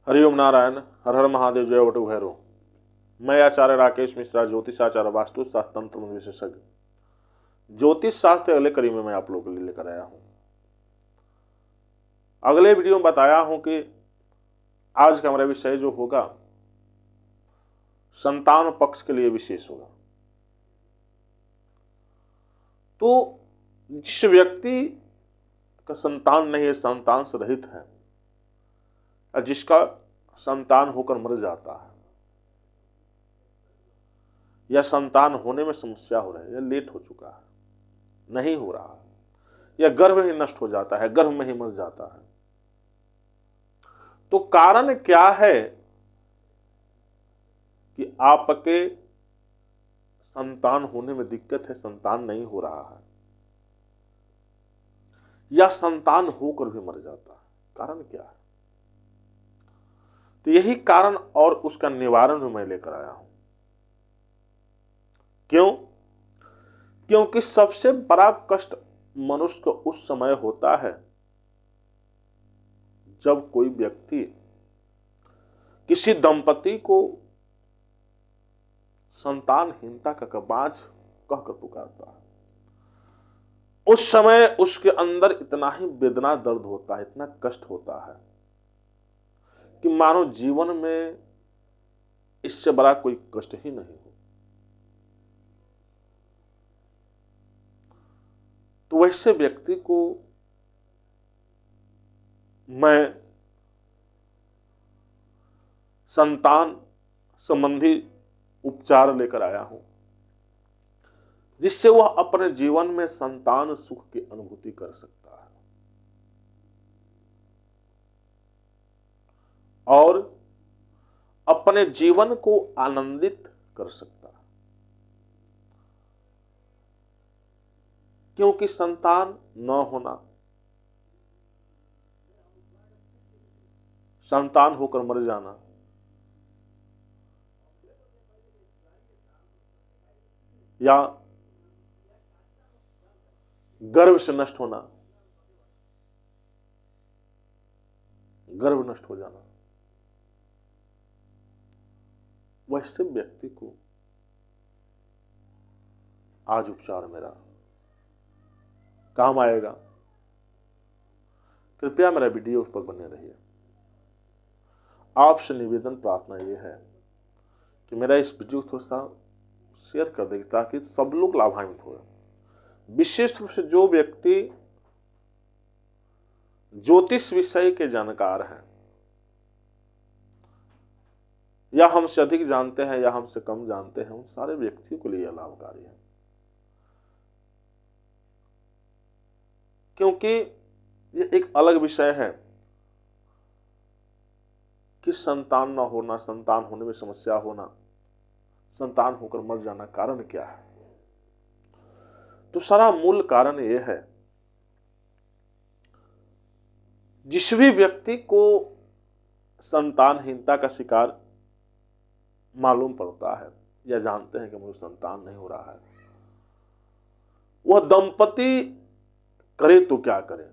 हरिओम नारायण, हर हर महादेव, जय वटु भैरव। मैं आचार्य राकेश मिश्रा, ज्योतिषाचार्य, वास्तु शास्त्र, तंत्र मंत्र विशेषज्ञ। ज्योतिष शास्त्र के अगले कड़ी में मैं आप लोगों के लिए लेकर आया हूं। अगले वीडियो में बताया हूं कि आज का हमारा विषय जो होगा संतान पक्ष के लिए विशेष होगा। तो जिस व्यक्ति का संतान नहीं है, संतान से रहित है, और जिसका संतान होकर मर जाता है, या संतान होने में समस्या हो रही है, या लेट हो चुका है, नहीं हो रहा है, या गर्भ ही नष्ट हो जाता है, गर्भ में ही मर जाता है, तो कारण क्या है कि आपके संतान होने में दिक्कत है, संतान नहीं हो रहा है, या संतान होकर भी मर जाता है? कारण क्या है? तो यही कारण और उसका निवारण भी मैं लेकर आया हूं। क्यों? क्योंकि सबसे बड़ा कष्ट मनुष्य को उस समय होता है जब कोई व्यक्ति किसी दंपति को संतानहीनता का कबाज कहकर पुकारता है। उस समय उसके अंदर इतना ही वेदना, दर्द होता है, इतना कष्ट होता है कि मानो जीवन में इससे बड़ा कोई कष्ट ही नहीं हो। तो वैसे व्यक्ति को मैं संतान संबंधी उपचार लेकर आया हूं, जिससे वह अपने जीवन में संतान सुख की अनुभूति कर सकता है और अपने जीवन को आनंदित कर सकता है। क्योंकि संतान न होना, संतान होकर मर जाना, या गर्भ से नष्ट होना, गर्भ नष्ट हो जाना, वैसे व्यक्ति को आज उपचार मेरा काम आएगा। कृपया मेरा वीडियो उस पर बने रहिए। आपसे निवेदन, प्रार्थना यह है कि मेरा इस वीडियो को थोड़ा सा शेयर कर दें ताकि सब लोग लाभान्वित हो। विशेष रूप से जो व्यक्ति ज्योतिष विषय के जानकार हैं, या हमसे अधिक जानते हैं या हमसे कम जानते हैं, उन सारे व्यक्तियों के लिए लाभकारी है। क्योंकि ये एक अलग विषय है कि संतान न होना, संतान होने में समस्या होना, संतान होकर मर जाना, कारण क्या है? तो सारा मूल कारण यह है, जिस भी व्यक्ति को संतानहीनता का शिकार मालूम पड़ता है या जानते हैं कि मुझे संतान नहीं हो रहा है, वह दंपति करे तो क्या करे?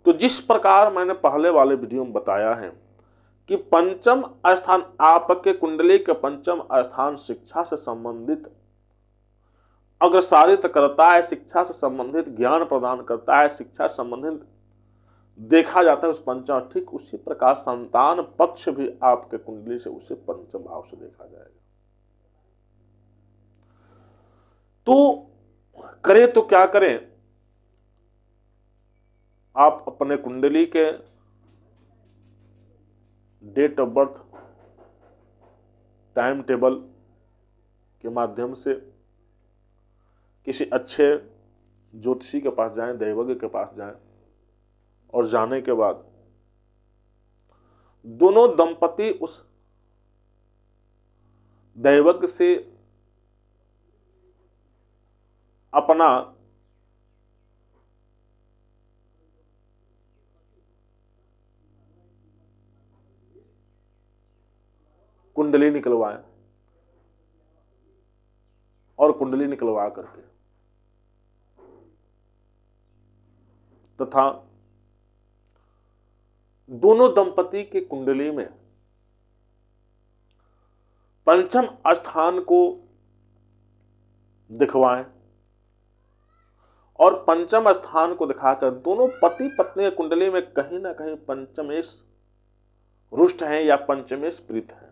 तो जिस प्रकार मैंने पहले वाले वीडियो में बताया है कि पंचम स्थान, आपके कुंडली के पंचम स्थान शिक्षा से संबंधित अग्रसारित करता है, शिक्षा से संबंधित ज्ञान प्रदान करता है, शिक्षा से संबंधित देखा जाता है उस पंचम, ठीक उसी प्रकार संतान पक्ष भी आपके कुंडली से उसे पंचम भाव से देखा जाएगा। तो करें तो क्या करें? आप अपने कुंडली के date of birth, time table के माध्यम से किसी अच्छे ज्योतिषी के पास जाएं, दैवज्ञ के पास जाएं, और जाने के बाद दोनों दंपति उस दैवज्ञ से अपना कुंडली निकलवाएं, और कुंडली निकलवा करके तथा दोनों दंपति की कुंडली में पंचम स्थान को दिखवाएं और पंचम स्थान को दिखाकर दोनों पति पत्नी की कुंडली में कहीं ना कहीं पंचमेश रुष्ट हैं या पंचमेश प्रीत हैं,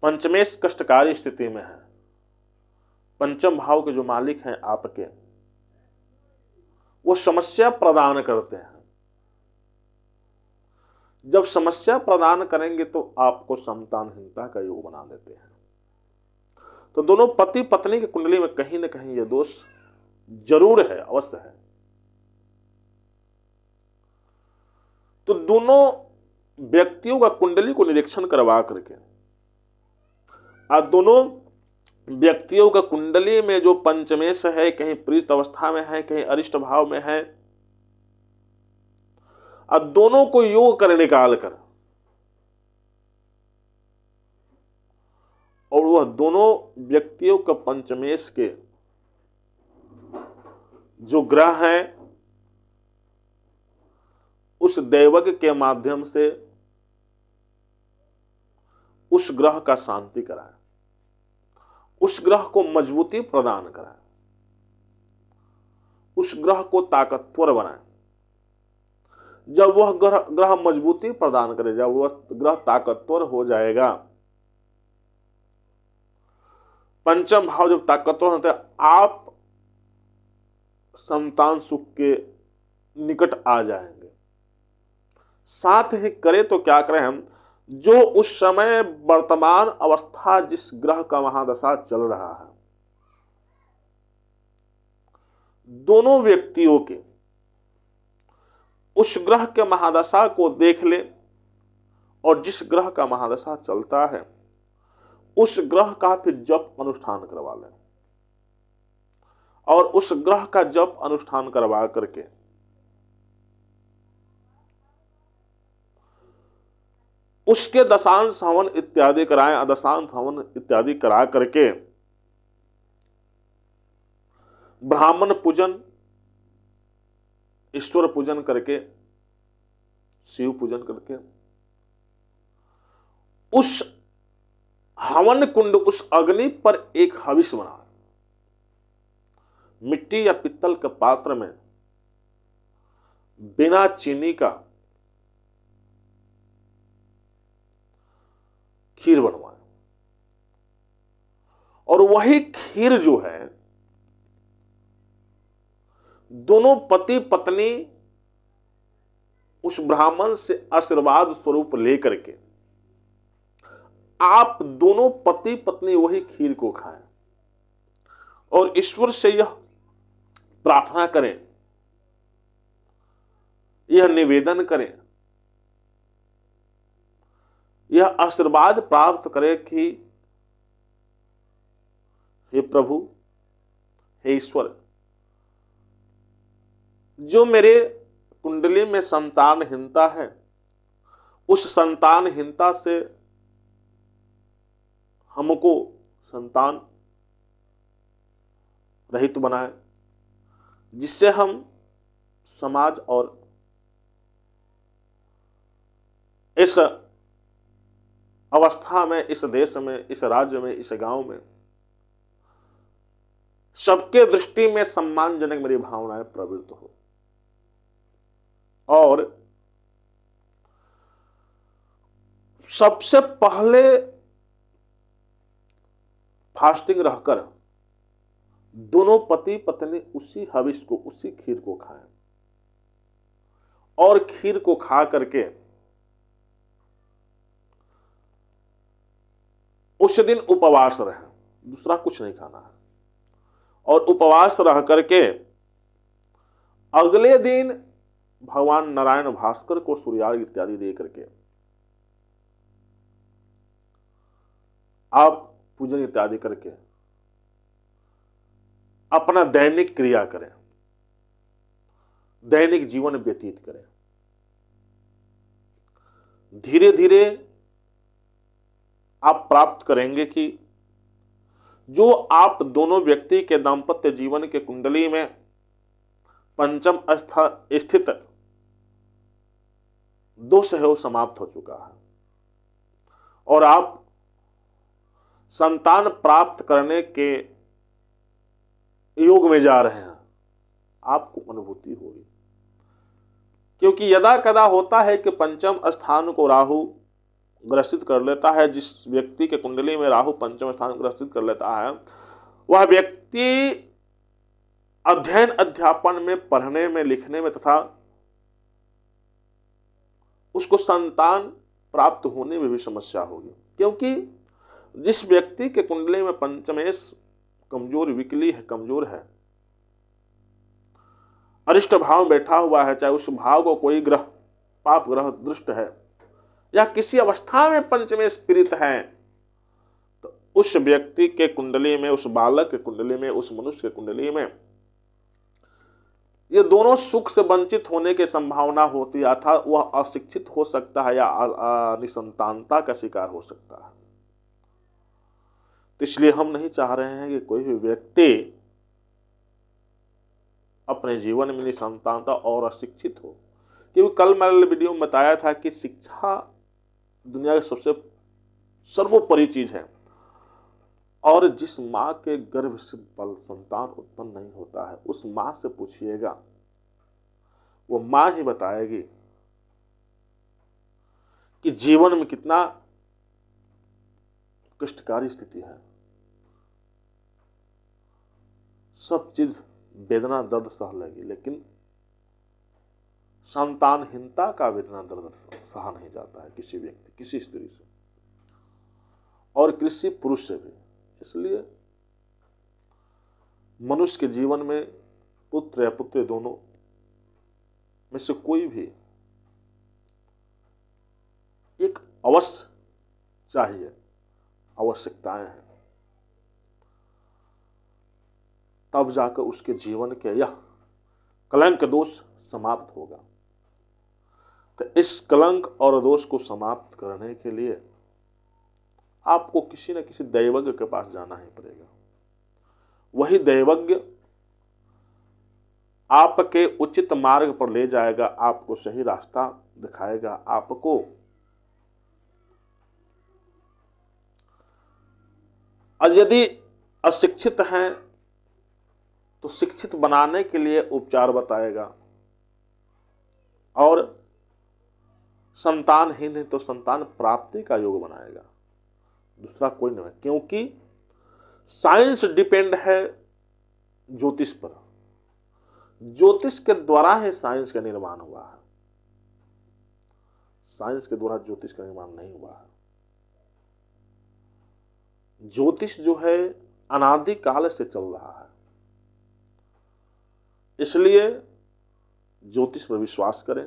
पंचमेश कष्टकारी स्थिति में है। पंचम भाव के जो मालिक हैं आपके, वो समस्या प्रदान करते हैं। जब समस्या प्रदान करेंगे तो आपको संतानहीनता का योग बना देते हैं। तो दोनों पति पत्नी की कुंडली में कहीं ना कहीं यह दोष जरूर है, अवश्य है। तो दोनों व्यक्तियों का कुंडली को निरीक्षण करवा करके और दोनों व्यक्तियों का कुंडली में जो पंचमेश है, कहीं प्रीत अवस्था में है, कहीं अरिष्ट भाव में है, और दोनों को योग कर निकाल कर और वह दोनों व्यक्तियों का पंचमेश के जो ग्रह हैं उस दैवज्ञ के माध्यम से उस ग्रह का शांति कराए, उस ग्रह को मजबूती प्रदान कराए, उस ग्रह को ताकतवर बनाए। जब वह ग्रह मजबूती प्रदान करे, जब वह ग्रह ताकतवर हो जाएगा, पंचम भाव जब ताकतवर होते हैं, आप संतान सुख के निकट आ जाएंगे। साथ ही करें तो क्या करें हम, जो उस समय वर्तमान अवस्था जिस ग्रह का महादशा चल रहा है, दोनों व्यक्तियों के उस ग्रह के महादशा को देख ले और जिस ग्रह का महादशा चलता है उस ग्रह का फिर जप अनुष्ठान करवा लें और उस ग्रह का जप अनुष्ठान करवा करके उसके दशांश हवन इत्यादि कराएं, अदशांश हवन इत्यादि करा करके ब्राह्मण पूजन, ईश्वर पूजन करके, शिव पूजन करके उस हवन कुंड, उस अग्नि पर एक हविष बना, मिट्टी या पित्तल के पात्र में बिना चीनी का खीर बनवाए और वही खीर जो है दोनों पति पत्नी उस ब्राह्मण से आशीर्वाद स्वरूप लेकर के आप दोनों पति पत्नी वही खीर को खाएं और ईश्वर से यह प्रार्थना करें, यह निवेदन करें, यह आशीर्वाद प्राप्त करें कि हे प्रभु, हे ईश्वर, जो मेरे कुंडली में संतानहीनता है उस संतानहीनता से हमको संतान रहित बनाए, जिससे हम समाज और इस अवस्था में, इस देश में, इस राज्य में, इस गांव में सबके दृष्टि में सम्मानजनक मेरी भावनाएं प्रवृत्त हो और सबसे पहले फास्टिंग रहकर दोनों पति पत्नी उसी हविष को, उसी खीर को खाएं और खीर को खा करके उस दिन उपवास रहें, दूसरा कुछ नहीं खाना है और उपवास रह करके अगले दिन भगवान नारायण भास्कर को सूर्यार्घ्य इत्यादि दे करके आप पूजन इत्यादि करके अपना दैनिक क्रिया करें, दैनिक जीवन व्यतीत करें। धीरे धीरे आप प्राप्त करेंगे कि जो आप दोनों व्यक्ति के दाम्पत्य जीवन के कुंडली में पंचम स्थित दोष है वो समाप्त हो चुका है और आप संतान प्राप्त करने के योग में जा रहे हैं, आपको अनुभूति होगी। क्योंकि यदा कदा होता है कि पंचम स्थान को राहु ग्रसित कर लेता है। जिस व्यक्ति के कुंडली में राहु पंचम स्थान ग्रसित कर लेता है, वह व्यक्ति अध्ययन अध्यापन में, पढ़ने में, लिखने में तथा उसको संतान प्राप्त होने में भी समस्या होगी। क्योंकि जिस व्यक्ति के कुंडली में पंचमेश कमजोर, विकली है, कमजोर है, अरिष्ट भाव में बैठा हुआ है, चाहे उस भाव को कोई ग्रह, पाप ग्रह दृष्ट है या किसी अवस्था में पंचमेश पीड़ित है, तो उस व्यक्ति के कुंडली में, उस बालक के कुंडली में, उस मनुष्य के कुंडली में ये दोनों सुख से वंचित होने की संभावना होती है। अर्थात वह अशिक्षित हो सकता है या निसंतानता का शिकार हो सकता है। तो इसलिए हम नहीं चाह रहे हैं कि कोई भी व्यक्ति अपने जीवन में निसंतानता और अशिक्षित हो। क्योंकि कल मैंने वीडियो में बताया था कि शिक्षा दुनिया की सबसे सर्वोपरि चीज है और जिस माँ के गर्भ से बल संतान उत्पन्न नहीं होता है, उस माँ से पूछिएगा, वो माँ ही बताएगी कि जीवन में कितना कष्टकारी स्थिति है। सब चीज वेदना दर्द सह लेगी, लेकिन संतानहीनता का वेदना दर्द सहा नहीं जाता है किसी व्यक्ति, किसी स्त्री से और किसी पुरुष से भी। इसलिए मनुष्य के जीवन में पुत्र या पुत्री दोनों में से कोई भी एक अवश्य चाहिए, आवश्यकताएं हैं, तब जाकर उसके जीवन के यह कलंक दोष समाप्त होगा। तो इस कलंक और दोष को समाप्त करने के लिए आपको किसी न किसी दैवज्ञ के पास जाना ही पड़ेगा। वही दैवज्ञ आपके उचित मार्ग पर ले जाएगा, आपको सही रास्ता दिखाएगा। आपको और यदि अशिक्षित हैं तो शिक्षित बनाने के लिए उपचार बताएगा और संतानहीन है तो संतान प्राप्ति का योग बनाएगा। दूसरा कोई नहीं है, क्योंकि साइंस डिपेंड है ज्योतिष पर। ज्योतिष के द्वारा ही साइंस का निर्माण हुआ है, साइंस के द्वारा ज्योतिष का निर्माण नहीं हुआ है। ज्योतिष जो है अनादि काल से चल रहा है, इसलिए ज्योतिष पर विश्वास करें,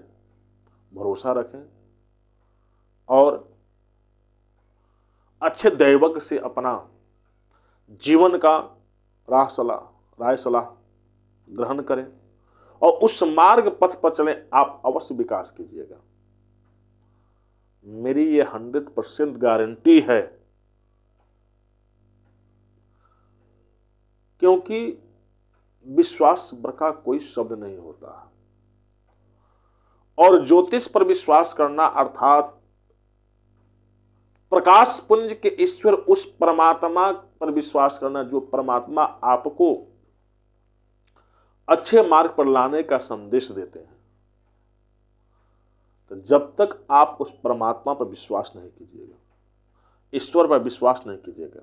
भरोसा रखें और अच्छे दैवज्ञ से अपना जीवन का राय सलाह ग्रहण करें और उस मार्ग पथ पर चलें। आप अवश्य विकास कीजिएगा, मेरी ये 100% गारंटी है। क्योंकि विश्वास का कोई शब्द नहीं होता और ज्योतिष पर विश्वास करना अर्थात प्रकाश पुंज के ईश्वर उस परमात्मा पर विश्वास करना जो परमात्मा आपको अच्छे मार्ग पर लाने का संदेश देते हैं। तो जब तक आप उस परमात्मा पर विश्वास नहीं कीजिएगा, ईश्वर पर विश्वास नहीं कीजिएगा,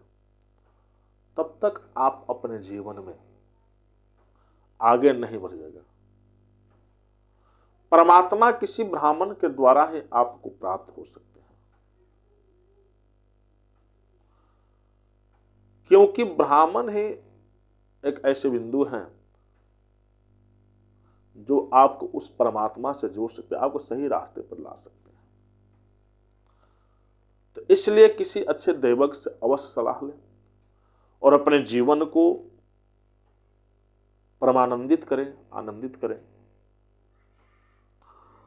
तब तक आप अपने जीवन में आगे नहीं बढ़िएगा। परमात्मा किसी ब्राह्मण के द्वारा ही आपको प्राप्त हो सकते हैं, क्योंकि ब्राह्मण ही एक ऐसे बिंदु हैं जो आपको उस परमात्मा से जोड़ सकते हैं, आपको सही रास्ते पर ला सकते हैं। तो इसलिए किसी अच्छे दैवज्ञ से अवश्य सलाह लें और अपने जीवन को परमानंदित करें, आनंदित करें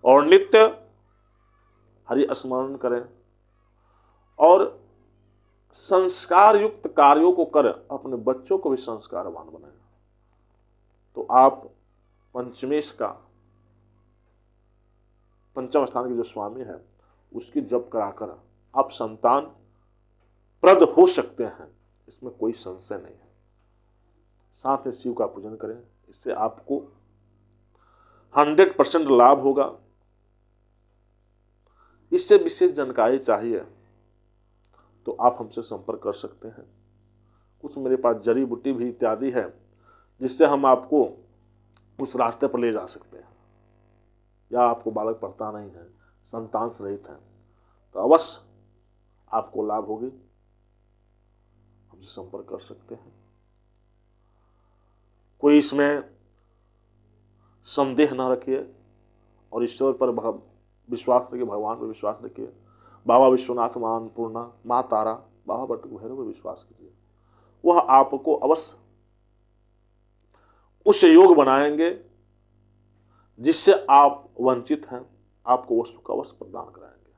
और नित्य हरि स्मरण करें और संस्कार युक्त कार्यों को कर अपने बच्चों को भी संस्कारवान बनाएं। तो आप पंचमेश का पंचम स्थान के जो स्वामी है उसकी जप कराकर आप संतान प्रद हो सकते हैं, इसमें कोई संशय नहीं है। साथ में शिव का पूजन करें, इससे आपको 100% लाभ होगा। इससे विशेष जानकारी चाहिए तो आप हमसे संपर्क कर सकते हैं। कुछ मेरे पास जड़ी बूटी भी इत्यादि है जिससे हम आपको उस रास्ते पर ले जा सकते हैं। या आपको बालक पढ़ता नहीं है, संतान रहित है, तो अवश्य आपको लाभ होगी, हमसे संपर्क कर सकते हैं। कोई इसमें संदेह न रखिए और ईश्वर पर विश्वास रखिए, भगवान पर विश्वास रखिए। बाबा विश्वनाथ, मां अन्नपूर्णा, मां तारा, बाबा बटुक भैरव पर विश्वास कीजिए। वह आपको अवश्य उस योग बनाएंगे जिससे आप वंचित हैं, आपको वह सुख अवश्य प्रदान कराएंगे।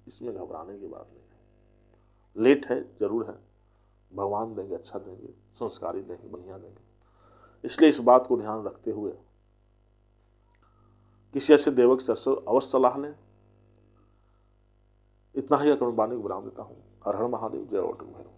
इसमें घबराने की बात नहीं है। लेट है जरूर है, भगवान देंगे, अच्छा देंगे, संस्कारी देंगे, बढ़िया देंगे। इसलिए इस बात को ध्यान रखते हुए किसी ऐसे देवक से अवश्य सलाह लें। इतना ही अकर्ण वाणी को विराम देता हूँ। हर हर महादेव, जय बटुक भैरव।